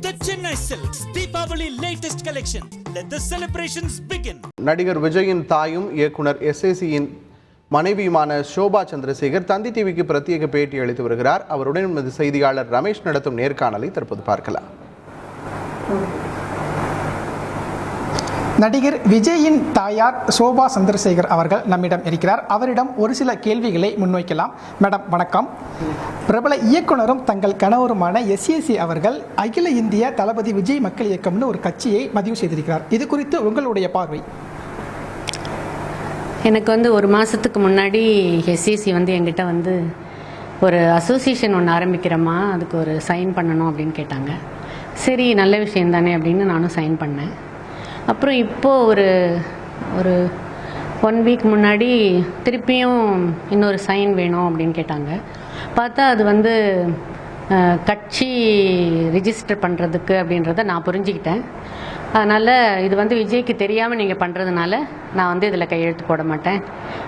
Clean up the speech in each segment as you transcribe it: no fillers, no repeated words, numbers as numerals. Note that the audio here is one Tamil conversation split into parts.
The Chennai Silks Deepavali latest collection. Let the celebrations begin. நடிகர் விஜயின் தாயும் இயக்குனர் எஸ்ஏசியின் மனைவியுமான ஷோபா சந்திரசேகர் தந்தி டிவிக்கு பிரத்யேக பேட்டி அளித்து வருகிறார். அவருடன் செய்தியாளர் ரமேஷ் நடத்தும் நேர்காணலை தற்போது பார்க்கலாம். நடிகர் விஜயின் தாயார் ஷோபா சந்திரசேகர் அவர்கள் நம்மிடம் இருக்கிறார். அவரிடம் ஒரு சில கேள்விகளை முன்வைக்கலாம். மேடம் வணக்கம். பிரபல இயக்குனரும் தங்கள் கணவருமான எஸ்ஏசி அவர்கள் அகில இந்திய தளபதி விஜய் மக்கள் இயக்கம்னு ஒரு கட்சியை பதிவு செய்திருக்கிறார். இது குறித்து உங்களுடைய பார்வை? எனக்கு ஒரு மாதத்துக்கு முன்னாடி எஸ்சிசி என்கிட்ட ஒரு அசோசியேஷன் ஒன்று ஆரம்பிக்கிறோமா, அதுக்கு ஒரு சைன் பண்ணணும் அப்படின்னு கேட்டாங்க. சரி, நல்ல விஷயம் தானே அப்படின்னு நானும் சைன் பண்ணேன். அப்புறம் இப்போது ஒரு 1 வீக் முன்னாடி திருப்பியும் இன்னொரு சைன் வேணும் அப்படின்னு கேட்டாங்க. பார்த்தா அது கட்சி ரிஜிஸ்டர் பண்ணுறதுக்கு அப்படின்றத நான் புரிஞ்சுக்கிட்டேன். அதனால் இது விஜய்க்கு தெரியாமல் நீங்கள் பண்ணுறதுனால நான் இதில் கையெழுத்து போட மாட்டேன்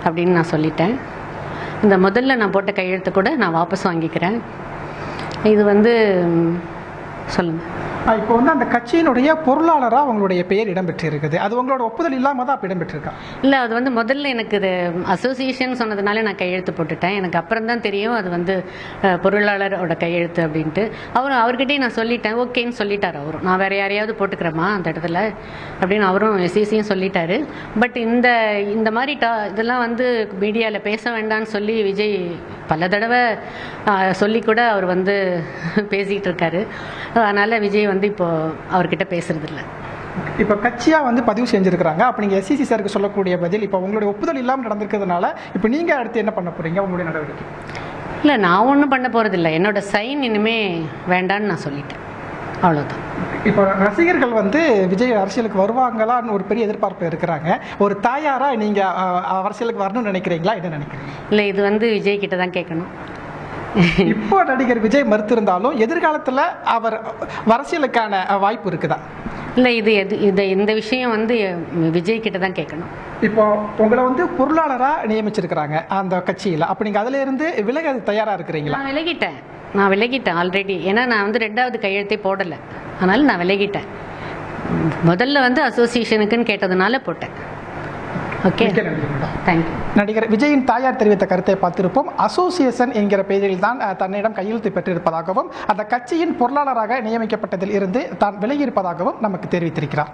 அப்படின்னு நான் சொல்லிட்டேன். இந்த முதல்ல நான் போட்ட கையெழுத்து கூட நான் வாபஸ் வாங்கிக்கிறேன். இது சொல்லுங்கள். இப்போ அந்த கட்சியினுடைய பொருளாளராக உங்களுடைய பெயர் இடம்பெற்று இருக்குது. அது உங்களோட ஒப்புதல் இல்லாமல் தான் அப்போ இடம்பெற்றிருக்கா? இல்லை, அது முதல்ல எனக்கு இது அசோசியேஷன் சொன்னதுனால நான் கையெழுத்து போட்டுட்டேன். எனக்கு அப்புறம் தான் தெரியும் அது பொருளாளரோட கையெழுத்து அப்படின்ட்டு. அவர்கிட்டையும் நான் சொல்லிட்டேன், ஓகேன்னு சொல்லிட்டார் அவரும். நான் வேறு யாரையாவது போட்டுக்கிறேம்மா அந்த இடத்துல அப்படின்னு அவரும் எஸ்சிசியும் சொல்லிட்டாரு. பட் இந்த மாதிரி இதெல்லாம் மீடியாவில் பேச வேண்டாம்னு சொல்லி விஜய் பல தடவை சொல்லி கூட அவர் பேசிகிட்டு இருக்காரு. அதனால் விஜய் இப்போ அவர்கிட்ட பேசுறது இல்லை. இப்போ கட்சியாக பதிவு செஞ்சுருக்கிறாங்க. அப்போ நீங்கள் எஸ்சிசி சாருக்கு சொல்லக்கூடிய பதில், இப்போ உங்களுடைய ஒப்புதல் இல்லாமல் நடந்திருக்கிறதுனால இப்போ நீங்கள் அடுத்து என்ன பண்ண போகிறீங்க உங்களுடைய நடவடிக்கை? இல்லை, நான் ஒன்றும் பண்ண போகிறதில்ல. என்னோட சைன் இனிமேல் வேண்டான்னு நான் சொல்லிட்டேன், அவ்வளோதான். இப்போ ரசிகர்கள் விஜய் அரசியலுக்கு வருவாங்களான்னு ஒரு பெரிய எதிர்பார்ப்பு இருக்கிறாங்க. ஒரு தாயாராக நீங்கள் அரசியலுக்கு வரணும்னு நினைக்கிறீங்களா, என்ன நினைக்கிறீங்க? இல்லை, இது விஜய் கிட்ட தான் கேட்கணும். இப்போ நடிகர் விஜய் மறுத்திருந்தாலும் எதிர்காலத்தில் அவர் அரசியலுக்கான வாய்ப்பு இருக்குதா? இல்லை, இந்த விஷயம் விஜய் கிட்ட தான் கேட்கணும். இப்போ உங்களை பொருளாளராக நியமிச்சிருக்கிறாங்க அந்த கட்சியில். அப்போ நீங்கள் அதில் இருந்து விலக தயாராக இருக்கிறீங்களா? நான் விலகிட்டேன் ஆல்ரெடி. ஏன்னா நான் 2வது கையெழுத்தே போடலை. அதனால் நான் விலகிட்டேன். முதல்ல அசோசியேஷனுக்குன்னு கேட்டதுனால போட்டேன். Okay, thank you. நடிகர் விஜயின் தாயார் தெரிவித்த கருத்தை பார்த்திருப்போம். அசோசியேஷன் என்கிற பெயரில் தான் தன்னிடம் கையெழுத்து பெற்றிருப்பதாகவும் அந்த கட்சியின் பொருளாளராக நியமிக்கப்பட்டதில் இருந்து தான் விலகியிருப்பதாகவும் நமக்கு தெரிவித்திருக்கிறார்.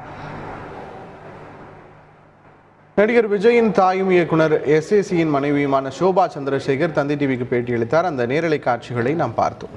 நடிகர் விஜயின் தாயும் இயக்குனர் எஸ்ஏசியின் மனைவியுமான ஷோபா சந்திரசேகர் தந்தி டிவிக்கு பேட்டியளித்தார். அந்த நேரலை காட்சிகளை நாம் பார்த்தோம்.